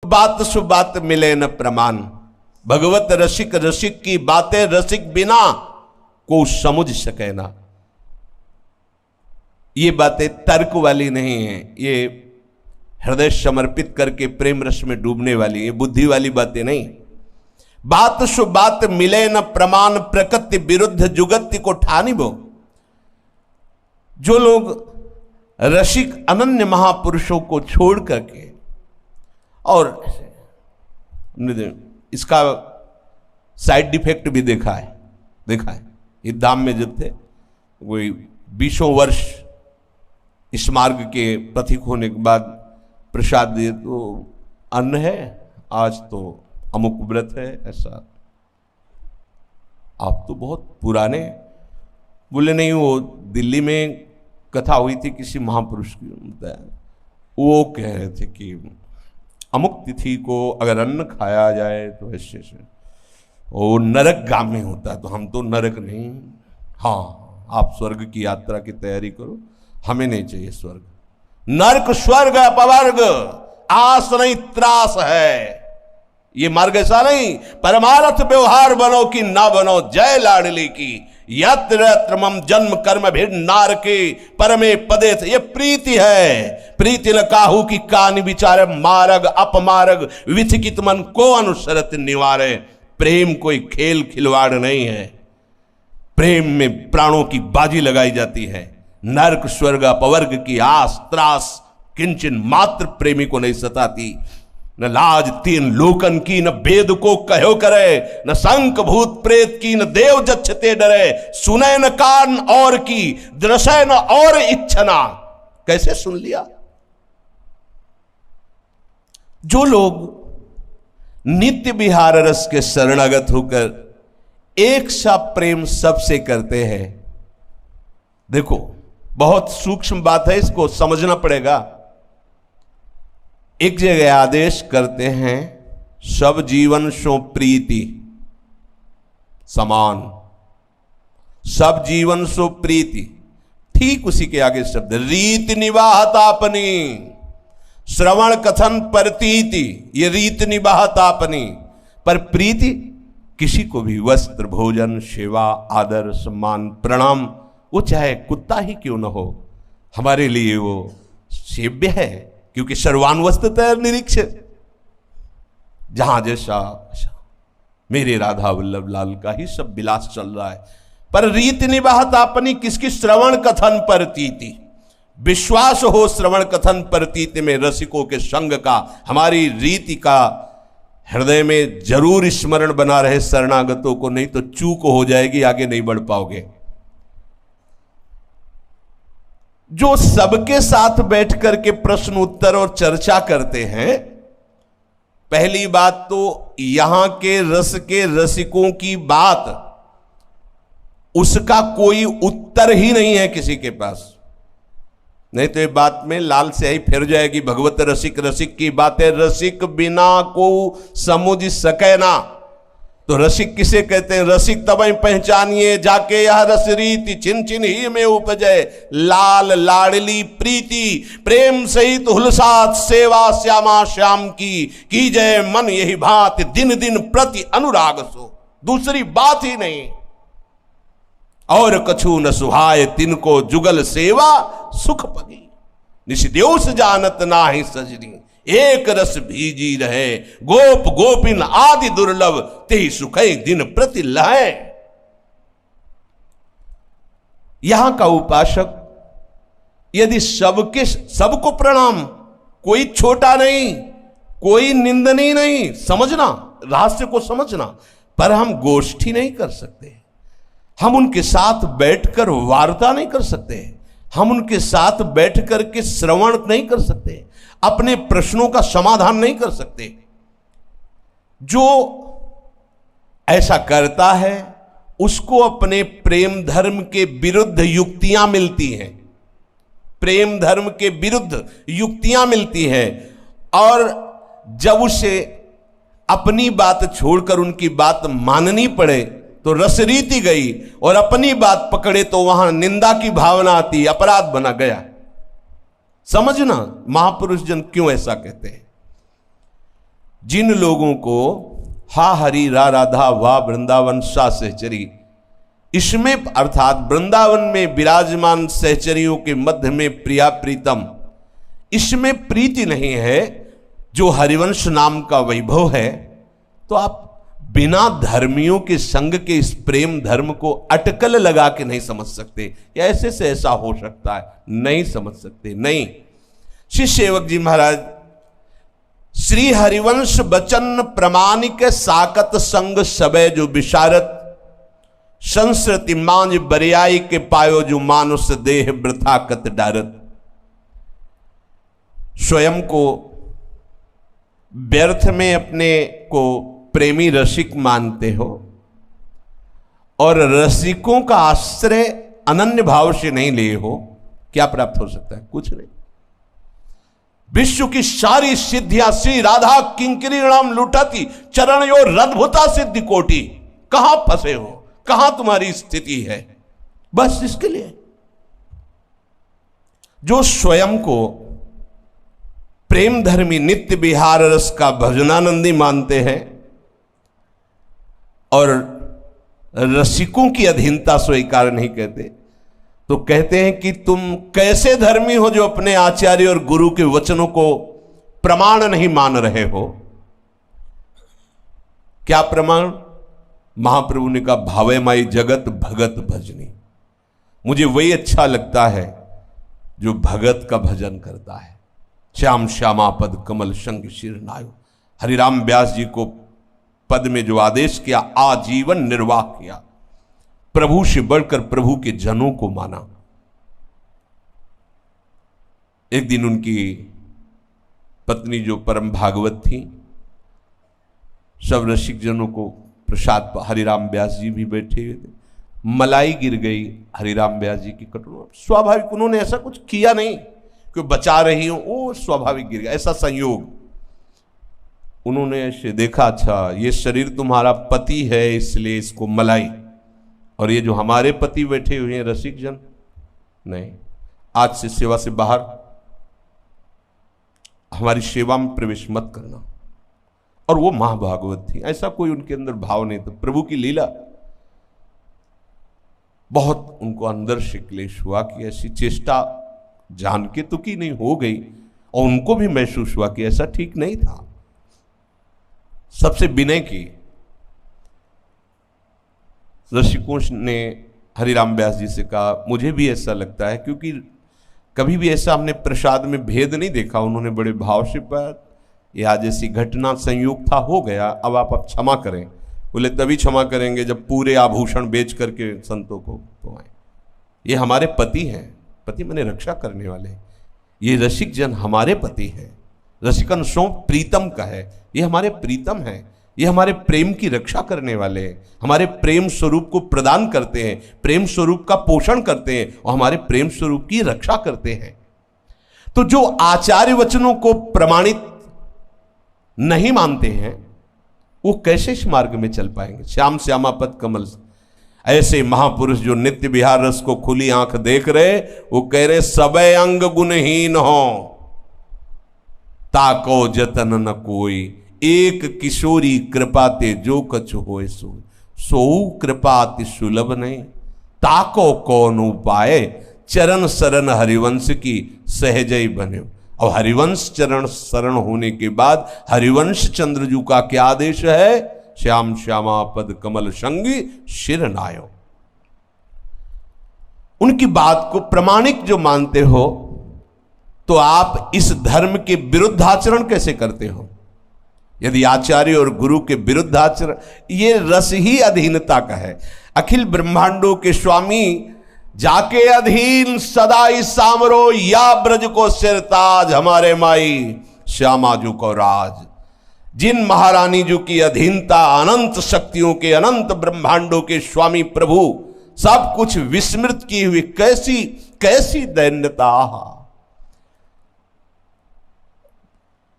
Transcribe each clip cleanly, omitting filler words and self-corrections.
बात सु बात मिले न प्रमाण, भगवत रसिक रसिक की बातें रसिक बिना को समझ सके ना। ये बातें तर्क वाली नहीं है, ये हृदय समर्पित करके प्रेम रस में डूबने वाली, ये बुद्धि वाली बातें नहीं। बात सु बात मिले न प्रमाण, प्रकृति विरुद्ध जुगति को ठानी बो। जो लोग रसिक अनन्य महापुरुषों को छोड़ करके, और इसका साइड इफेक्ट भी देखा है। ये धाम में जब थे कोई 20 वर्ष इस मार्ग के पथिक होने के बाद प्रसाद दिए तो अन्न है, आज तो अमुक व्रत है, ऐसा। आप तो बहुत पुराने। बोले नहीं, वो दिल्ली में कथा हुई थी किसी महापुरुष की, वो कह रहे थे कि अमुक तिथि को अगर अन्न खाया जाए तो ऐसे से वो नरक गामी होता है। तो हम तो नरक नहीं, हाँ आप स्वर्ग की यात्रा की तैयारी करो, हमें नहीं चाहिए स्वर्ग। नरक स्वर्ग अपवर्ग आस नहीं त्रास है, ये मार्ग ऐसा नहीं। परमार्थ व्यवहार बनो कि ना बनो, जय लाडली की। यत्र यत्र मम जन्म कर्म भिन्न नार के परमे पदे थे, ये प्रीति है। प्रीति न काहू की कानि विचार, मार्ग अपमार्ग विथिकित मन को अनुसरत निवारे। प्रेम कोई खेल खिलवाड़ नहीं है, प्रेम में प्राणों की बाजी लगाई जाती है। नरक स्वर्ग अपवर्ग की आस त्रास किंचन मात्र प्रेमी को नहीं सताती। न लाज तीन लोकन की, न वेद को कहो करे, न शंख भूत प्रेत की, न देव जच्छते डरे। सुने न कान और की, दृश्य न और इच्छना। कैसे सुन लिया? जो लोग नित्य विहार रस के शरणागत होकर एक सा प्रेम सबसे करते हैं, देखो बहुत सूक्ष्म बात है, इसको समझना पड़ेगा। एक जगह आदेश करते हैं, सब जीवन सो प्रीति समान, सब जीवन सो प्रीति। ठीक उसी के आगे शब्द रीति निवाहतापनी, श्रवण कथन परतीति, ये रीत निवाहतापनी। पर प्रीति किसी को भी वस्त्र भोजन सेवा आदर सम्मान प्रणाम, वो चाहे कुत्ता ही क्यों न हो, हमारे लिए वो सेव्य है, क्योंकि सर्वान्वस्तः निरीक्ष। जहां जैसा मेरे राधा वल्लभ लाल का ही सब विलास चल रहा है। पर रीति निवाहतापनी किसकी? श्रवण कथन परतीति। विश्वास हो श्रवण कथन परतीति में रसिकों के संग का, हमारी रीति का हृदय में जरूर स्मरण बना रहे शरणागतों को, नहीं तो चूक हो जाएगी, आगे नहीं बढ़ पाओगे। जो सबके साथ बैठ करके प्रश्न उत्तर और चर्चा करते हैं, पहली बात तो यहां के रस के रसिकों की बात, उसका कोई उत्तर ही नहीं है किसी के पास। नहीं तो ये बात में लाल स्याही फिर जाएगी। भगवत रसिक रसिक की बातें रसिक बिना को समझ सके ना। तो रसिक किसे कहते हैं? रसिक तबई पहचानिए जाके यह रस रीति, छिन छिन ही में उपजे लाल लाडली प्रीति। प्रेम सहित हुलसात सेवा श्यामा श्याम की जय मन यही भांति दिन दिन प्रति अनुराग सो। दूसरी बात ही नहीं। और कछु न सुहाय तिनको जुगल सेवा सुख पगी, निशिदेव जानत नाही सजनी, एक रस भीजी रहे गोप गोपिन आदि दुर्लभ, ते सुखै दिन प्रति लहे। यहां का उपासक यदि सबको प्रणाम, कोई छोटा नहीं, कोई निंदनीय नहीं, समझना रहस्य को समझना, पर हम गोष्ठी नहीं कर सकते, हम उनके साथ बैठकर वार्ता नहीं कर सकते, हम उनके साथ बैठकर के श्रवण नहीं कर सकते, अपने प्रश्नों का समाधान नहीं कर सकते। जो ऐसा करता है उसको अपने प्रेम धर्म के विरुद्ध युक्तियां मिलती हैं, प्रेम धर्म के विरुद्ध युक्तियां मिलती हैं। और जब उसे अपनी बात छोड़कर उनकी बात माननी पड़े तो रसरीति गई, और अपनी बात पकड़े तो वहां निंदा की भावना आती, अपराध बना गया। समझना महापुरुष जन क्यों ऐसा कहते हैं। जिन लोगों को हा हरि रा राधा वाह वृंदावन सा सहचरी, इसमें अर्थात वृंदावन में विराजमान सहचरियों के मध्य में प्रिया प्रीतम, इसमें प्रीति नहीं है जो हरिवंश नाम का वैभव है, तो आप बिना धर्मियों के संग के इस प्रेम धर्म को अटकल लगा के नहीं समझ सकते। ऐसे से ऐसा हो सकता है, नहीं समझ सकते। नहीं, श्री सेवक जी महाराज श्री हरिवंश बचन प्रमाणिक साकत संग सबे जो विशारत, संस्कृति मांझ बरियाई के पायो जो मानुष देह वृथा कत डारत। स्वयं को व्यर्थ में अपने को प्रेमी रसिक मानते हो और रसिकों का आश्रय अनन्य भाव से नहीं लिए हो, क्या प्राप्त हो सकता है? कुछ नहीं। विश्व की सारी सिद्धियां श्री राधा किंकरी नाम लुटाती, चरण यो रद्भुता सिद्धि कोटि। कहां फंसे हो, कहां तुम्हारी स्थिति है? बस इसके लिए जो स्वयं को प्रेम धर्मी नित्य विहार रस का भजनानंदी मानते हैं और रसिकों की अधीनता स्वीकार नहीं कहते, तो कहते हैं कि तुम कैसे धर्मी हो जो अपने आचार्य और गुरु के वचनों को प्रमाण नहीं मान रहे हो। क्या प्रमाण? महाप्रभु ने कहा भावे माई जगत भगत भजनी। मुझे वही अच्छा लगता है जो भगत का भजन करता है। श्याम श्यामा पद कमल संग शिर नायो। हरिराम व्यास जी को पद में जो आदेश किया, आजीवन निर्वाह किया, प्रभु से बढ़कर प्रभु के जनों को माना। एक दिन उनकी पत्नी जो परम भागवत थी, सब रसिक जनों को प्रसाद, हरिराम व्यास जी भी बैठे हुए थे, मलाई गिर गई हरिराम व्यास जी की कटोरी। स्वाभाविक, उन्होंने ऐसा कुछ किया नहीं कि बचा रही हो, वो स्वाभाविक गिर गया, ऐसा संयोग। उन्होंने ऐसे देखा, अच्छा ये शरीर तुम्हारा पति है इसलिए इसको मलाई, और ये जो हमारे पति बैठे हुए हैं रसिक जन, नहीं, आज से सेवा से बाहर, हमारी सेवा में प्रवेश मत करना। और वो महाभागवत थी, ऐसा कोई उनके अंदर भाव नहीं था। प्रभु की लीला, बहुत उनको अंदर से क्लेश हुआ कि ऐसी चेष्टा जान के तो की नहीं, हो गई, और उनको भी महसूस हुआ कि ऐसा ठीक नहीं था। सबसे विनय की रसिकों ने हरिराम व्यास जी से कहा, मुझे भी ऐसा लगता है, क्योंकि कभी भी ऐसा हमने प्रसाद में भेद नहीं देखा। उन्होंने बड़े भाव से कहा, यह जैसी घटना संयोग था, हो गया, अब आप क्षमा करें। बोले तभी क्षमा करेंगे जब पूरे आभूषण बेच करके संतों को तो आए। ये हमारे पति हैं, पति मैंने रक्षा करने वाले, ये रसिक जन हमारे पति हैं। रसिकन सो प्रीतम का है, ये हमारे प्रीतम हैं, ये हमारे प्रेम की रक्षा करने वाले हैं, हमारे प्रेम स्वरूप को प्रदान करते हैं, प्रेम स्वरूप का पोषण करते हैं और हमारे प्रेम स्वरूप की रक्षा करते हैं। तो जो आचार्य वचनों को प्रमाणित नहीं मानते हैं, वो कैसे इस मार्ग में चल पाएंगे? श्याम श्यामा पद कमल। ऐसे महापुरुष जो नित्य विहार रस को खुली आंख देख रहे, वो कह रहे सबे अंग गुणहीन हो, ताको जतन न कोई, एक किशोरी कृपाते जो कछ होए सो, सोऊ कृपाति सुलभ नहीं, ताको कौन उपाय, चरण शरण हरिवंश की सहजई बने। और हरिवंश चरण शरण होने के बाद हरिवंश चंद्रजू का क्या आदेश है? श्याम श्यामा पद कमल संगी शिर नायो। उनकी बात को प्रमाणिक जो मानते हो, तो आप इस धर्म के विरुद्ध आचरण कैसे करते हो? यदि आचार्य और गुरु के विरुद्ध आचरण, ये रस ही अधीनता का है। अखिल ब्रह्मांडों के स्वामी जाके अधीन सदाई सामरो, या ब्रज को सिरताज, हमारे माई श्यामाजू को राज। जिन महारानी जी की अधीनता, अनंत शक्तियों के, अनंत ब्रह्मांडों के स्वामी प्रभु, सब कुछ विस्मृत की हुई, कैसी कैसी दैन्यता।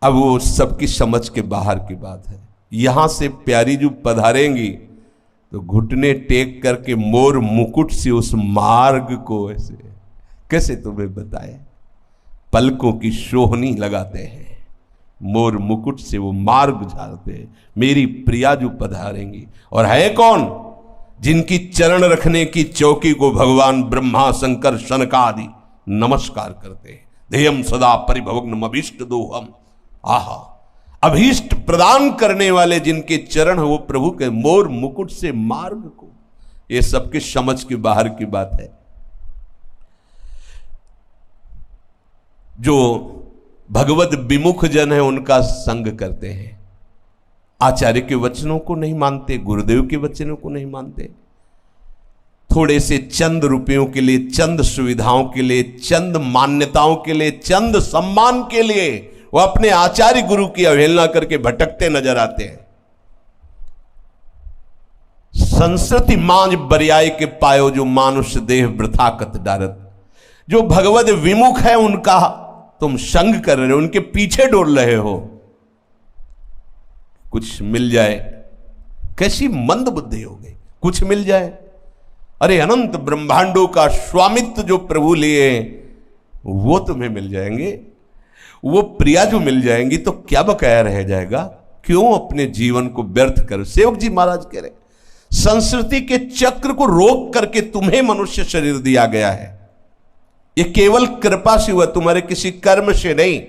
अब वो सबकी समझ के बाहर की बात है। यहां से प्यारी जो पधारेंगी तो घुटने टेक करके मोर मुकुट से उस मार्ग को ऐसे कैसे तुम्हें बताए, पलकों की शोहनी लगाते हैं, मोर मुकुट से वो मार्ग झाड़ते हैं, मेरी प्रिया जो पधारेंगी। और है कौन? जिनकी चरण रखने की चौकी को भगवान ब्रह्मा शंकर शनकादि नमस्कार करते हैं। ध्येयम सदा परिभवग्नम अभीष्ट दोहम। आहा, अभीष्ट प्रदान करने वाले जिनके चरण है वो प्रभु के मोर मुकुट से मार्ग को, ये सबके समझ के बाहर की बात है। जो भगवत विमुख जन है उनका संग करते हैं, आचार्य के वचनों को नहीं मानते, गुरुदेव के वचनों को नहीं मानते, थोड़े से चंद रुपयों के लिए, चंद सुविधाओं के लिए, चंद मान्यताओं के लिए, चंद सम्मान के लिए वो अपने आचार्य गुरु की अवहेलना करके भटकते नजर आते हैं। संस्कृति मांझ बरियाई के पायो जो मानुष देह वृथा कत डारत। जो भगवत विमुख है उनका तुम संग कर रहे हो, उनके पीछे डोल रहे हो, कुछ मिल जाए। कैसी मंद बुद्धि हो गई, कुछ मिल जाए। अरे अनंत ब्रह्मांडों का स्वामित्व जो प्रभु लिए वो तुम्हें मिल जाएंगे, वो प्रिया जो मिल जाएंगी तो क्या बकाया रह जाएगा? क्यों अपने जीवन को व्यर्थ कर। सेवक जी महाराज कह रहे संस्कृति के चक्र को रोक करके तुम्हें मनुष्य शरीर दिया गया है। ये केवल कृपा से हुआ, तुम्हारे किसी कर्म से नहीं।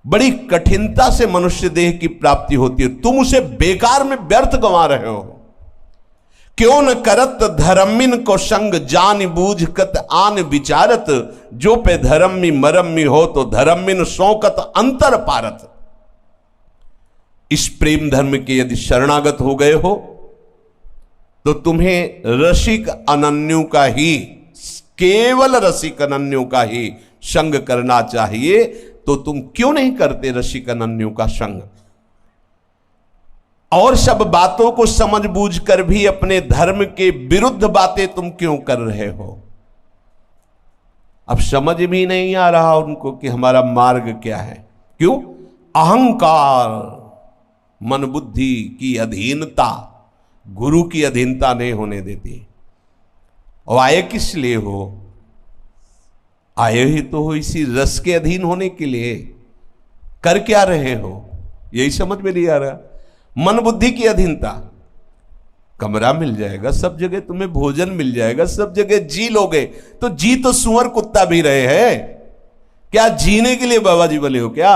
बड़ी कठिनता से मनुष्य देह की प्राप्ति होती है, तुम उसे बेकार में व्यर्थ गंवा रहे हो। क्यों न करत धर्मिन को संग जान बूझ कत आन विचारत। जो पे धर्मी मरम्मी हो तो धर्मिन सौकत अंतर पारत। इस प्रेम धर्म के यदि शरणागत हो गए हो तो तुम्हें रसिक अनन्यों का ही, केवल रसिक अनन्यों का ही संग करना चाहिए। तो तुम क्यों नहीं करते रसिक अनन्यों का संग? और सब बातों को समझ बूझ कर भी अपने धर्म के विरुद्ध बातें तुम क्यों कर रहे हो? अब समझ भी नहीं आ रहा उनको कि हमारा मार्ग क्या है। क्यों? अहंकार, मन बुद्धि की अधीनता, गुरु की अधीनता नहीं होने देती। और आए किस लिए हो? आए ही तो हो इसी रस के अधीन होने के लिए। कर क्या रहे हो यही समझ में नहीं आ रहा। मन बुद्धि की अधीनता, कमरा मिल जाएगा सब जगह, तुम्हें भोजन मिल जाएगा सब जगह, जी लोगे तो जी तो सुअर कुत्ता भी रहे हैं। क्या जीने के लिए बाबा जी बने हो? क्या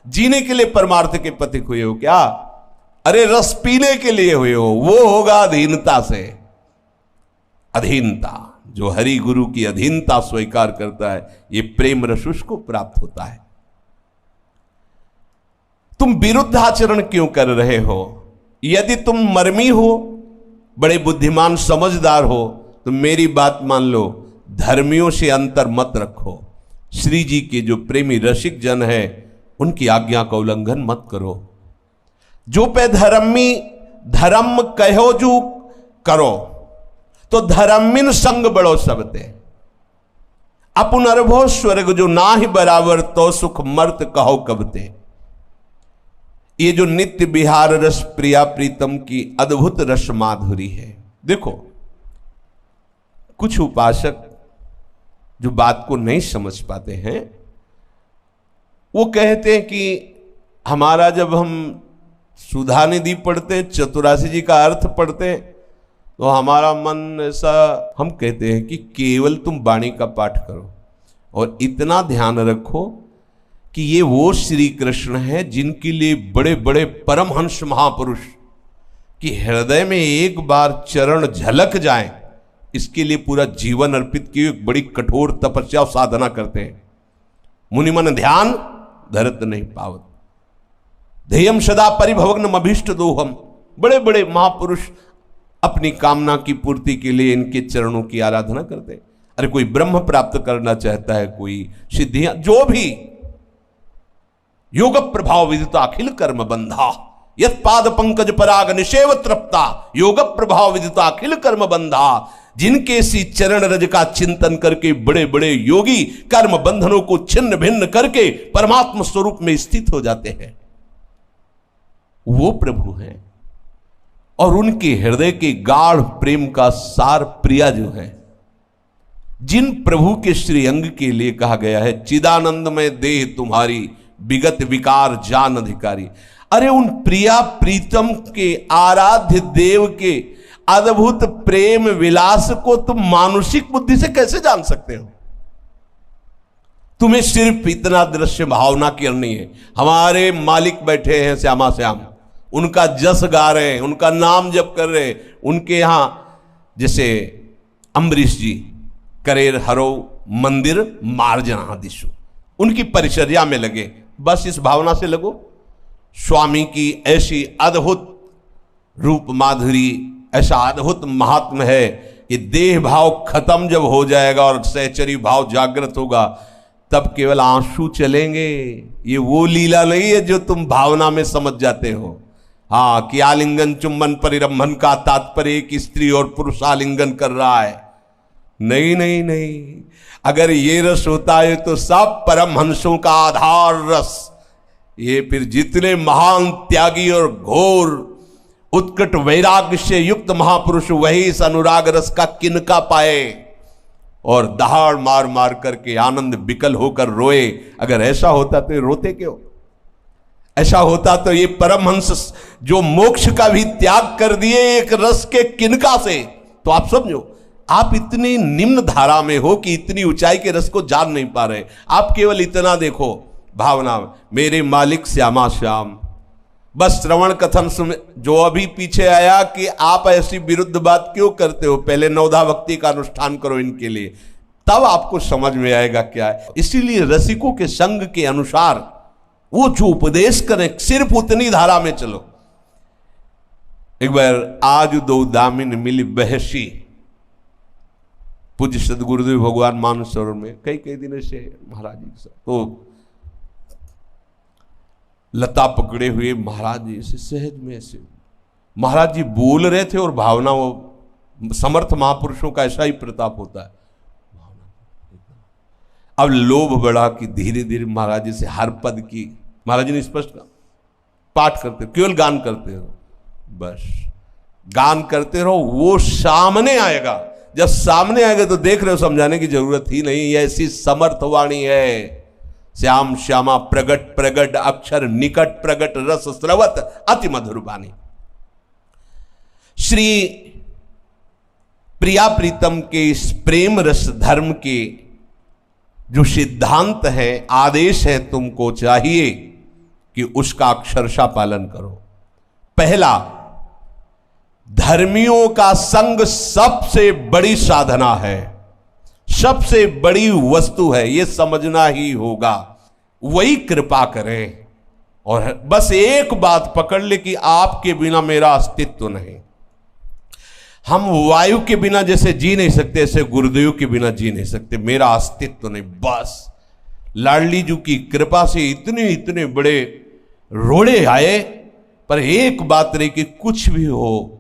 जीने के लिए परमार्थ के पथिक हुए हो? क्या अरे रस पीने के लिए हुए हो? वो होगा अधीनता से। अधीनता, जो हरि गुरु की अधीनता स्वीकार करता है, ये प्रेम रस उसको प्राप्त होता है। तुम विरुद्ध आचरण क्यों कर रहे हो? यदि तुम मर्मी हो, बड़े बुद्धिमान समझदार हो, तो मेरी बात मान लो, धर्मियों से अंतर मत रखो। श्री जी के जो प्रेमी रसिक जन है उनकी आज्ञा का उल्लंघन मत करो। जो पे धर्मी धर्म कहो जो करो तो धर्मिन संग बड़ो सबते। अपुन अरभो स्वर्ग जो ना ही बराबर तो सुख मर्त कहो कबते। ये जो नित्य विहार रस प्रिया प्रीतम की अद्भुत रस माधुरी है। देखो, कुछ उपासक जो बात को नहीं समझ पाते हैं वो कहते हैं कि हमारा जब हम सुधा निधि पढ़ते हैं, चतुरासी जी का अर्थ पढ़ते हैं, तो हमारा मन ऐसा, हम कहते हैं कि केवल तुम वाणी का पाठ करो और इतना ध्यान रखो कि ये वो श्री कृष्ण है जिनके लिए बड़े बड़े परमहंस महापुरुष की हृदय में एक बार चरण झलक जाए, इसके लिए पूरा जीवन अर्पित किए, एक बड़ी कठोर तपस्या और साधना करते हैं। मुनि मन ध्यान धरत नहीं पावत, ध्येयम सदा परिभवग्नम अभीष्ट दोहम। बड़े बड़े महापुरुष अपनी कामना की पूर्ति के लिए इनके चरणों की आराधना करते हैं। अरे कोई ब्रह्म प्राप्त करना चाहता है, कोई सिद्धियां, जो भी, योग प्रभाव विदिता अखिल कर्म बंधा, यत पाद पंकज पराग निषेव तृप्ता, योग प्रभाव विदिता अखिल कर्म बंधा। जिनके सी चरण रज का चिंतन करके बड़े बड़े योगी कर्म बंधनों को छिन्न भिन्न करके परमात्मा स्वरूप में स्थित हो जाते हैं, वो प्रभु हैं। और उनके हृदय के गाढ़ प्रेम का सार प्रिया जो है, जिन प्रभु के श्री अंग के लिए कहा गया है चिदानंद में देह तुम्हारी विगत विकार जान अधिकारी। अरे उन प्रिया प्रीतम के आराध्य देव के अद्भुत प्रेम विलास को तुम मानुषिक बुद्धि से कैसे जान सकते हो? तुम्हें सिर्फ इतना दृश्य भावना करनी है। हमारे मालिक बैठे हैं श्यामा श्याम, उनका जस गा रहे हैं, उनका नाम जप कर रहे हैं। उनके यहां जैसे अम्बरीश जी करेर हरो मंदिर मार्जना दिशु, उनकी परिचर्या में लगे, बस इस भावना से लगो। स्वामी की ऐसी अद्भुत रूप माधुरी, ऐसा अद्भुत महात्म है कि देह भाव खत्म जब हो जाएगा और सहचरी भाव जागृत होगा, तब केवल आंसू चलेंगे। ये वो लीला नहीं है जो तुम भावना में समझ जाते हो। हाँ, कि आलिंगन चुम्बन परिरंभन का तात्पर्य कि स्त्री और पुरुष आलिंगन कर रहा है, नहीं नहीं नहीं। अगर ये रस होता है तो सब परमहंसों का आधार रस, ये फिर जितने महान त्यागी और घोर उत्कट वैराग्य से युक्त महापुरुष वही इस अनुराग रस का किनका पाए और दहाड़ मार मार करके आनंद विकल होकर रोए। अगर ऐसा होता तो ये रोते क्यों? ऐसा होता तो ये परमहंस जो मोक्ष का भी त्याग कर दिए एक रस के किनका से, तो आप समझो आप इतनी निम्न धारा में हो कि इतनी ऊंचाई के रस को जान नहीं पा रहे। आप केवल इतना देखो भावना में, मेरे मालिक श्यामा श्याम। बस श्रवण कथन सुन, जो अभी पीछे आया कि आप ऐसी विरुद्ध बात क्यों करते हो, पहले नवधा भक्ति का अनुष्ठान करो इनके लिए, तब आपको समझ में आएगा क्या है। इसीलिए रसिकों के संग के अनुसार वो जो उपदेश करें सिर्फ उतनी धारा में चलो। एक बार आज दो दामिन मिली बहसी, पूज्य सदगुरुदेव भगवान मानसरोवर में कई दिनों से महाराज जी के साथ, तो लता पकड़े हुए महाराज जी से सहज में ऐसे महाराज जी बोल रहे थे और भावना, वो समर्थ महापुरुषों का ऐसा ही प्रताप होता है। अब लोभ बढ़ा कि धीरे धीरे महाराज जी से हर पद की महाराज जी ने स्पष्ट कहा, पाठ करते रहो, केवल गान करते रहो, बस गान करते रहो, वो सामने आएगा। जब सामने आएगा तो देख रहे हो, समझाने की जरूरत ही नहीं, ऐसी समर्थ वाणी है। श्याम श्यामा प्रगट प्रगट अक्षर निकट प्रगट रस स्रवत अति मधुर वाणी। श्री प्रिया प्रीतम के इस प्रेम रस धर्म के जो सिद्धांत है, आदेश है, तुमको चाहिए कि उसका अक्षरशः पालन करो। पहला, धर्मियों का संग सबसे बड़ी साधना है, सबसे बड़ी वस्तु है, यह समझना ही होगा। वही कृपा करे और बस एक बात पकड़ ले कि आपके बिना मेरा अस्तित्व नहीं। हम वायु के बिना जैसे जी नहीं सकते, ऐसे गुरुदेव के बिना जी नहीं सकते, मेरा अस्तित्व नहीं। बस लाडली जी की कृपा से इतने बड़े रोड़े आए, पर एक बात रही कि कुछ भी हो,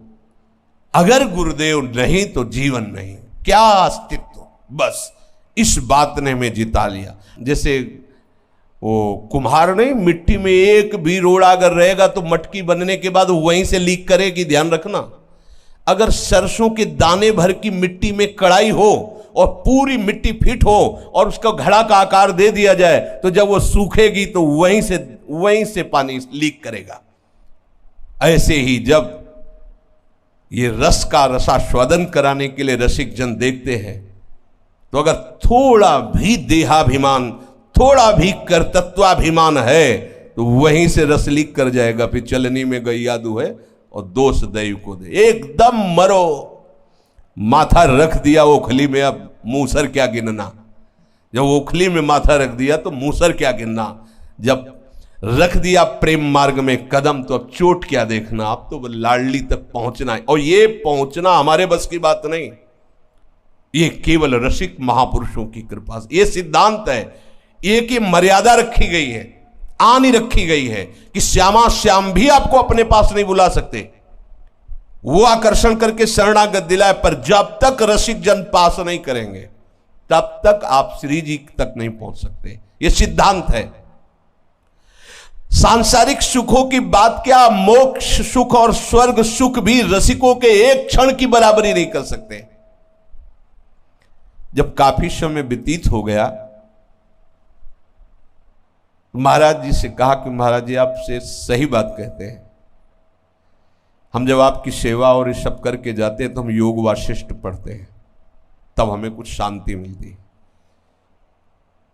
अगर गुरुदेव नहीं तो जीवन नहीं, क्या अस्तित्व। बस इस बात ने हमें जिता लिया। जैसे वो कुम्हार नहीं, मिट्टी में एक भी रोड़ा अगर रहेगा तो मटकी बनने के बाद वहीं से लीक करेगी, ध्यान रखना। अगर सरसों के दाने भर की मिट्टी में कड़ाई हो और पूरी मिट्टी फिट हो और उसका घड़ा का आकार दे दिया जाए, तो जब वो सूखेगी तो वहीं से पानी लीक करेगा। ऐसे ही जब ये रस का रसास्वादन कराने के लिए रसिक जन देखते हैं, तो अगर थोड़ा भी देहाभिमान, थोड़ा भी कर्तत्वाभिमान है, तो वहीं से रस लीक कर जाएगा। फिर चलनी में गैया दुहे और दोष दैव को दे, एकदम मरो। माथा रख दिया ओखली में, अब मूसर क्या गिनना। जब ओखली में माथा रख दिया तो मूसर क्या गिनना। जब रख दिया प्रेम मार्ग में कदम, तो अब चोट क्या देखना। अब तो लाडली तक पहुंचना है, और ये पहुंचना हमारे बस की बात नहीं, ये केवल रसिक महापुरुषों की कृपा से। ये सिद्धांत है, एक ही मर्यादा रखी गई है, आनी रखी गई है कि श्यामा श्याम भी आपको अपने पास नहीं बुला सकते। वो आकर्षण करके शरणागत दिलाए, पर जब तक रसिक जन पास नहीं करेंगे तब तक आप श्री जी तक नहीं पहुंच सकते। ये सिद्धांत है। सांसारिक सुखों की बात क्या, मोक्ष सुख और स्वर्ग सुख भी रसिकों के एक क्षण की बराबरी नहीं कर सकते। जब काफी समय व्यतीत हो गया महाराज जी से कहा कि महाराज जी आपसे सही बात कहते हैं, हम जब आपकी सेवा और ये सब करके जाते हैं तो हम योग वाशिष्ठ पढ़ते हैं, तब हमें कुछ शांति मिलती है,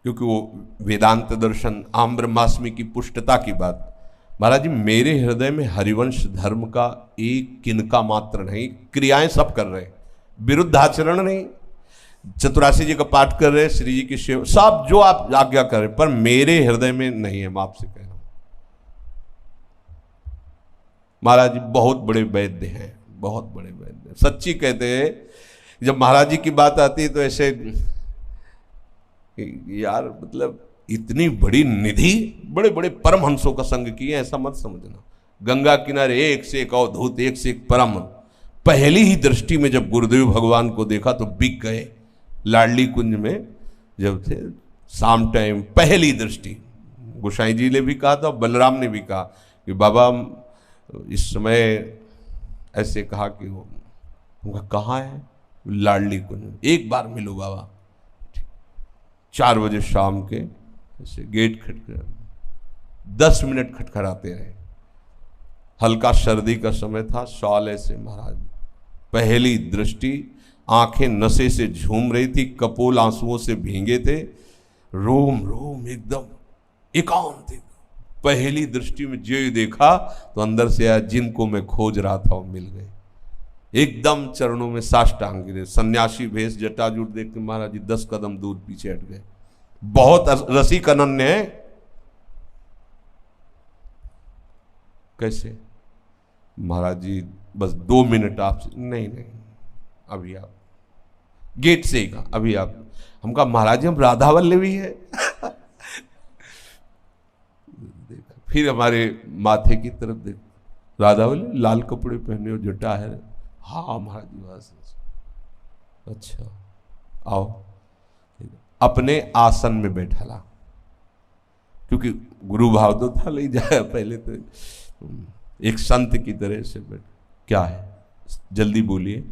क्योंकि वो वेदांत दर्शन आम ब्रह्मास्मि की पुष्टता की बात। महाराज जी मेरे हृदय में हरिवंश धर्म का एक किनका मात्र नहीं, क्रियाएं सब कर रहे हैं, विरुद्ध आचरण नहीं, चतुरासी जी का पाठ कर रहे, श्री जी की सेवा, सब जो आप आज्ञा कर रहे, पर मेरे हृदय में नहीं है। मैं आपसे कह रहा हूं महाराज जी बहुत बड़े वैद्य हैं, बहुत बड़े वैद्य हैं, सच्ची कहते हैं। जब महाराज जी की बात आती है तो ऐसे यार मतलब इतनी बड़ी निधि, बड़े बड़े परमहंसों का संग किए, ऐसा मत समझना। गंगा किनारे एक से एक अवधूत, एक से एक परम। पहली ही दृष्टि में जब गुरुदेव भगवान को देखा तो बिक गए। लाडली कुंज में जब थे शाम टाइम, पहली दृष्टि, गोसाई जी ने भी कहा था, बलराम ने भी कहा कि बाबा इस समय ऐसे कहा कि वो कहाँ है, लाडली कुंज, एक बार मिलो बाबा। 4 बजे शाम के ऐसे गेट खटखड़ा, 10 मिनट खटखड़ाते रहे, हल्का सर्दी का समय था, शॉल ऐसे महाराज, पहली दृष्टि, आंखें नशे से झूम रही थी, कपोल आंसुओं से भींगे थे, रोम रोम एकदम एकांत। पहली दृष्टि में जो देखा तो अंदर से आया, जिनको मैं खोज रहा था वो मिल गए। एकदम चरणों में साष्टांग गिरे, सन्यासी भेष, जटाजूट देख के महाराज जी 10 कदम दूर पीछे हट गए। बहुत रसिक अनन्य है। कैसे महाराज जी बस 2 मिनट आपसे, नहीं नहीं अभी आप गेट से ही कहा, अभी आप। हम कहा महाराज जी हम राधावल्लभी है। फिर हमारे माथे की तरफ देख, राधावल्लभी, लाल कपड़े पहने हो, जटा है। हाँ महाराज जी वहां से, अच्छा आओ। अपने आसन में बैठा ला, क्योंकि गुरु भाव तो था, ले जाए पहले तो एक संत की तरह से बैठ। क्या है जल्दी बोलिए।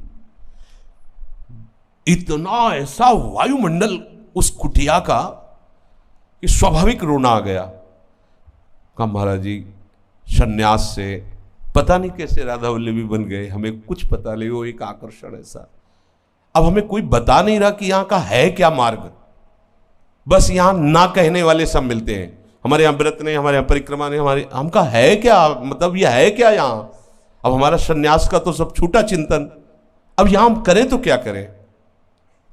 इतना ऐसा वायुमंडल उस कुटिया का कि स्वाभाविक रोना आ गया। कहा महाराज जी सन्यास से पता नहीं कैसे राधावल्लभी बन गए, हमें कुछ पता नहीं, वो एक आकर्षण ऐसा। अब हमें कोई बता नहीं रहा कि यहां का है क्या मार्ग, बस यहां ना कहने वाले सब मिलते हैं। हमारे यहाँ व्रत नहीं, हमारे यहाँ परिक्रमा नहीं, हमारे हमका है क्या, मतलब यह है क्या यहाँ। अब हमारा सन्यास का तो सब छूटा चिंतन, अब यहां हम करें तो क्या करें।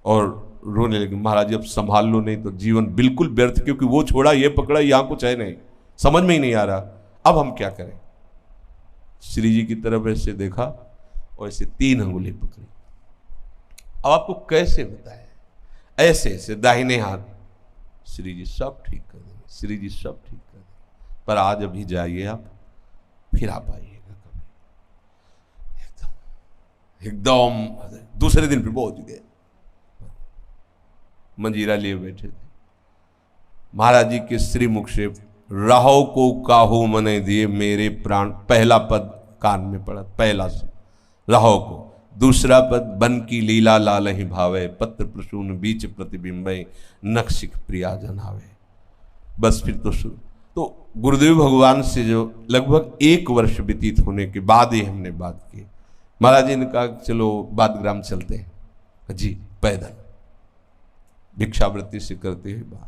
और रोने लगे, महाराज जी अब संभाल लो, नहीं तो जीवन बिल्कुल व्यर्थ, क्योंकि वो छोड़ा ये पकड़ा, यहां कुछ है नहीं, समझ में ही नहीं आ रहा, अब हम क्या करें। श्री जी की तरफ ऐसे देखा और ऐसे 3 अंगुली पकड़ी। अब आपको कैसे बताए, ऐसे ऐसे दाहिने हाथ, श्री जी सब ठीक कर देंगे, श्री जी सब ठीक कर देंगे, पर आज अभी जाइए आप, फिर आप आइएगा कभी। एकदम दूसरे दिन फिर पहुंच गए, मंजीरा लिए बैठे थे। महाराज जी के श्री मुख से राहो को काहू मने दिए मेरे प्राण, पहला पद कान में पड़ा, पहला राहो को। दूसरा पद बन की लीला लाल ही भावे, पत्र प्रसून बीच प्रतिबिंबे, नक्शिक प्रिया जनावे। बस फिर तो गुरुदेव भगवान से जो लगभग 1 वर्ष व्यतीत होने के बाद ही हमने बात की। महाराज जी ने कहा चलो बादग्राम चलते हैं जी, पैदल भिक्षावृत्ति से करते हुए बात।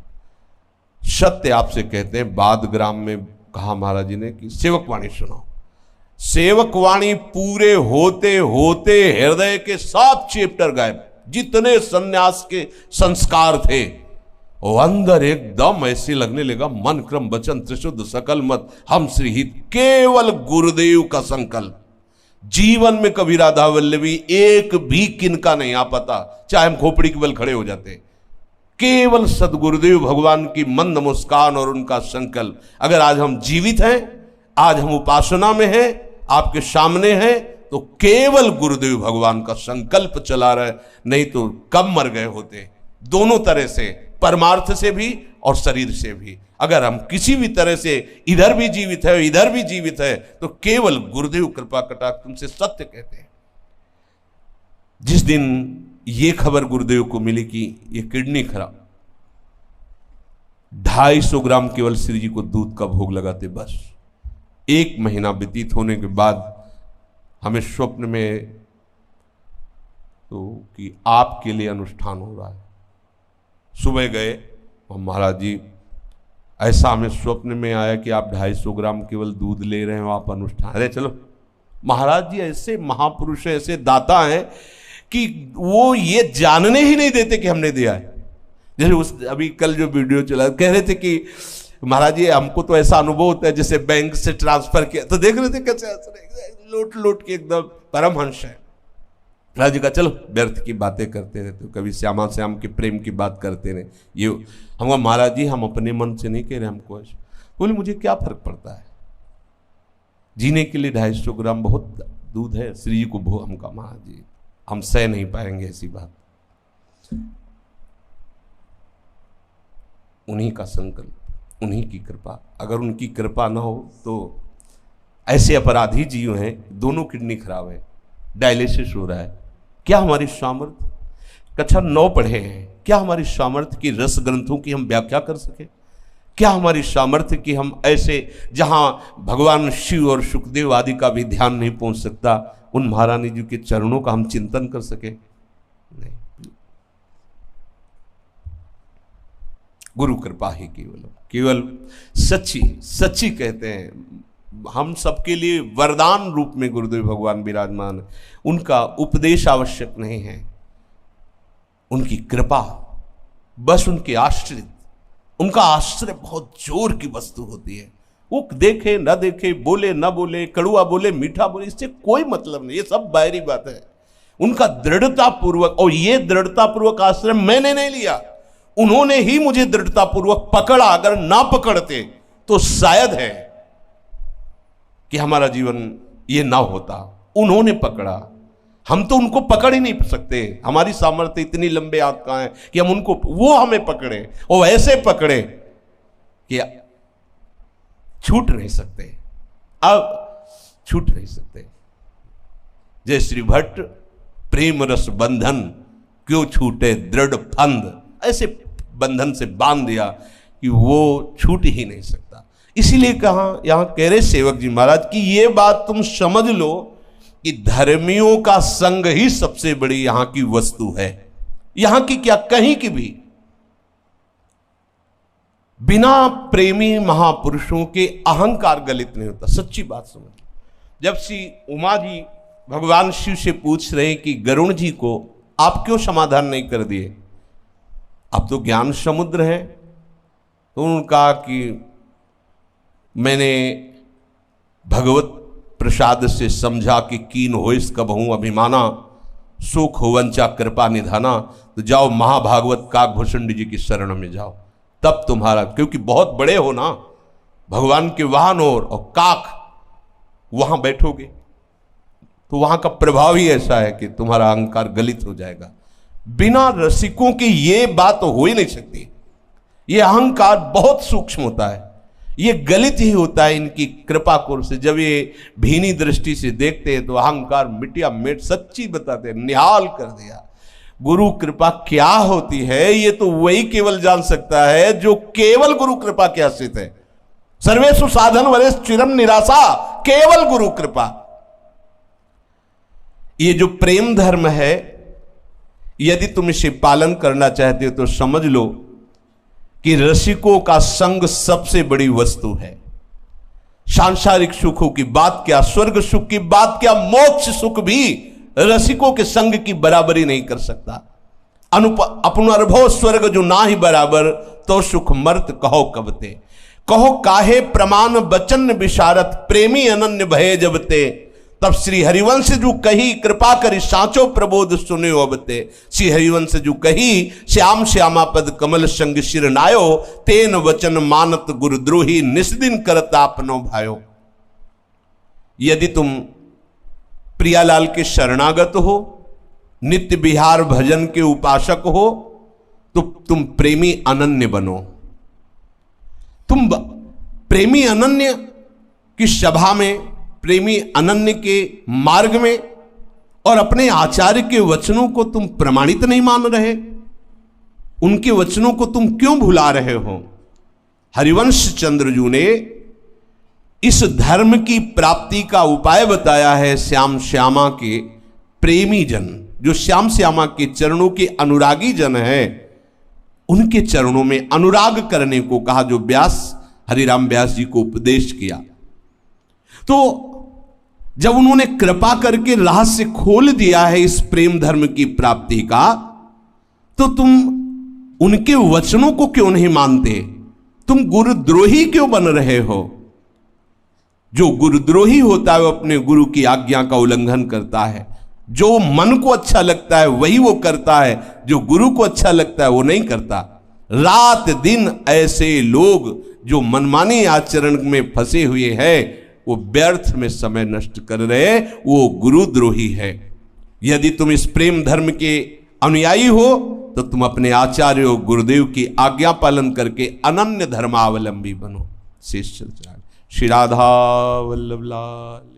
सत्य आपसे कहते हैं, बादग्राम में कहा महाराज जी ने कि सेवकवाणी सुनाओ। सेवकवाणी पूरे होते होते हृदय के 7 चैप्टर गायब, जितने सन्यास के संस्कार थे वो अंदर एकदम ऐसे लगने लगा, मन क्रम वचन त्रिशुद्ध सकल मत हम श्रीहित, केवल गुरुदेव का संकल्प। जीवन में कभी राधावल्लभी एक भी किनका नहीं आ पाता, चाहे हम खोपड़ी के बल खड़े हो जाते, केवल सदगुरुदेव भगवान की मंद मुस्कान और उनका संकल्प। अगर आज हम जीवित हैं, आज हम उपासना में हैं, आपके सामने हैं, तो केवल गुरुदेव भगवान का संकल्प चला रहे, नहीं तो कब मर गए होते। दोनों तरह से, परमार्थ से भी और शरीर से भी। अगर हम किसी भी तरह से इधर भी जीवित है इधर भी जीवित है, तो केवल गुरुदेव कृपा कटाक्ष तुमसे सत्य कहते हैं। जिस दिन ये खबर गुरुदेव को मिली कि ये किडनी खराब, 250 ग्राम केवल श्री जी को दूध का भोग लगाते। बस 1 महीना व्यतीत होने के बाद हमें स्वप्न में तो कि आपके लिए अनुष्ठान हो रहा है। सुबह गए और महाराज जी ऐसा हमें स्वप्न में आया कि आप 250 ग्राम केवल दूध ले रहे हो, आप अनुष्ठान। अरे चलो, महाराज जी ऐसे महापुरुष हैं, ऐसे दाता हैं कि वो ये जानने ही नहीं देते कि हमने दिया है। जैसे उस अभी कल जो वीडियो चला कह रहे थे कि महाराज जी हमको तो ऐसा अनुभव होता है जैसे बैंक से ट्रांसफर किया, तो देख रहे थे कैसे लोट लोट के एकदम परमहंस है। महाराज जी का चलो व्यर्थ की बातें करते रहते, कभी श्यामा श्याम के प्रेम की बात करते रहे। ये हम महाराज जी हम अपने मन से नहीं कह रहे, हमको ऐसा। बोले मुझे क्या फर्क पड़ता है, जीने के लिए 250 ग्राम बहुत दूध है, श्री जी को भोग। हमका महाराज जी हम सह नहीं पाएंगे ऐसी बात। उन्हीं का संकल्प, उन्हीं की कृपा, अगर उनकी कृपा ना हो तो ऐसे अपराधी जीव हैं, दोनों किडनी खराब है, डायलिसिस हो रहा है। क्या हमारी सामर्थ्य, कक्षा 9 पढ़े हैं, क्या हमारी सामर्थ्य की रस ग्रंथों की हम व्याख्या कर सके? क्या हमारी सामर्थ्य कि हम ऐसे जहां भगवान शिव और सुखदेव आदि का भी ध्यान नहीं पहुंच सकता, उन महारानी जी के चरणों का हम चिंतन कर सके? नहीं। गुरु कृपा ही केवल सच्ची कहते हैं। हम सबके लिए वरदान रूप में गुरुदेव भगवान विराजमान है। उनका उपदेश आवश्यक नहीं है, उनकी कृपा, बस उनके आश्रित। उनका आश्रय बहुत जोर की वस्तु होती है। वो देखे न देखे, बोले न बोले, कड़ुआ बोले मीठा बोले, इससे कोई मतलब नहीं, ये सब बाहरी बात है। उनका दृढ़ता पूर्वक, और ये दृढ़ता पूर्वक आश्रय मैंने नहीं लिया, उन्होंने ही मुझे दृढ़ता पूर्वक पकड़ा। अगर ना पकड़ते तो शायद है कि हमारा जीवन ये ना होता। उन्होंने पकड़ा, हम तो उनको पकड़ ही नहीं सकते। हमारी सामर्थ्य इतनी लंबे हाथ कहां है कि हम उनको, वो हमें पकड़े और ऐसे पकड़े कि छूट नहीं सकते, अब छूट नहीं सकते। जय श्री भट्ट प्रेम रस बंधन क्यों छूटे दृढ़ फंद, ऐसे बंधन से बांध दिया कि वो छूट ही नहीं सकता। इसीलिए कहा यहां कह रहे सेवक जी महाराज कि ये बात तुम समझ लो कि धर्मियों का संग ही सबसे बड़ी यहां की वस्तु है। यहां की क्या, कहीं की भी बिना प्रेमी महापुरुषों के अहंकार गलित नहीं होता। सच्ची बात समझ। जब श्री उमा जी भगवान शिव से पूछ रहे कि गरुण जी को आप क्यों समाधान नहीं कर दिए, आप तो ज्ञान समुद्र है, तो उन्होंने कहा कि मैंने भगवत प्रसाद से समझा कि कीन होइस कबहूं अभिमाना, सुख होवंचा कृपा निधाना। तो जाओ महाभागवत काकभूषण जी की शरण में जाओ, तब तुम्हारा, क्योंकि बहुत बड़े हो ना, भगवान के वाहन और काक वहां बैठोगे तो वहां का प्रभाव ही ऐसा है कि तुम्हारा अहंकार गलित हो जाएगा। बिना रसिकों की ये बात तो हो ही नहीं सकती। ये अहंकार बहुत सूक्ष्म होता है, ये गलित ही होता है इनकी कृपा कोर से। जब ये भीनी दृष्टि से देखते हैं तो अहंकार मिटिया मिट, सच्ची बताते हैं, निहाल कर दिया। गुरु कृपा क्या होती है ये तो वही केवल जान सकता है जो केवल गुरु कृपा के आश्रित है। सर्वेषु साधन वरेश चिरम निराशा, केवल गुरु कृपा। ये जो प्रेम धर्म है, यदि तुम इसे पालन करना चाहते हो तो समझ लो कि रसिकों का संग सबसे बड़ी वस्तु है। सांसारिक सुखों की बात क्या, स्वर्ग सुख की बात क्या, मोक्ष सुख भी रसिकों के संग की बराबरी नहीं कर सकता। अपनर्भो स्वर्ग जो ना ही बराबर, तो सुख मर्त कहो कबते। कहो काहे प्रमाण बचन विशारत, प्रेमी अनन्य भये जबते। तब श्री हरिवंश जो कही कृपा करी, सांचो प्रबोध सुने अबते। श्री हरिवंश जो कही श्याम श्यामा पद कमल संग शिर नायो, तेन वचन मानत गुरुद्रोही निस्दिन करत आपनो भायो। यदि तुम प्रियालाल के शरणागत हो, नित्य विहार भजन के उपासक हो, तो तुम प्रेमी अनन्य बनो। तुम प्रेमी अनन्य की सभा में, प्रेमी अनन्य के मार्ग में, और अपने आचार्य के वचनों को तुम प्रमाणित नहीं मान रहे, उनके वचनों को तुम क्यों भुला रहे हो? हरिवंश चंद्रजू ने इस धर्म की प्राप्ति का उपाय बताया है श्याम श्यामा के प्रेमी जन, जो श्याम श्यामा के चरणों के अनुरागी जन हैं, उनके चरणों में अनुराग करने को कहा, जो व्यास हरिराम व्यास जी को उपदेश किया। तो जब उन्होंने कृपा करके रहस्य खोल दिया है इस प्रेम धर्म की प्राप्ति का, तो तुम उनके वचनों को क्यों नहीं मानते? तुम गुरुद्रोही क्यों बन रहे हो? जो गुरुद्रोही होता है वो अपने गुरु की आज्ञा का उल्लंघन करता है। जो मन को अच्छा लगता है वही वो करता है, जो गुरु को अच्छा लगता है वो नहीं करता। रात दिन ऐसे लोग जो मनमानी आचरण में फंसे हुए हैं, वो व्यर्थ में समय नष्ट कर रहे, वो गुरुद्रोही है। यदि तुम इस प्रेम धर्म के अनुयायी हो तो तुम अपने आचार्य और गुरुदेव की आज्ञा पालन करके अनन्य धर्मावलंबी बनो। शेष चल श्री राधा वल्लभ लाल।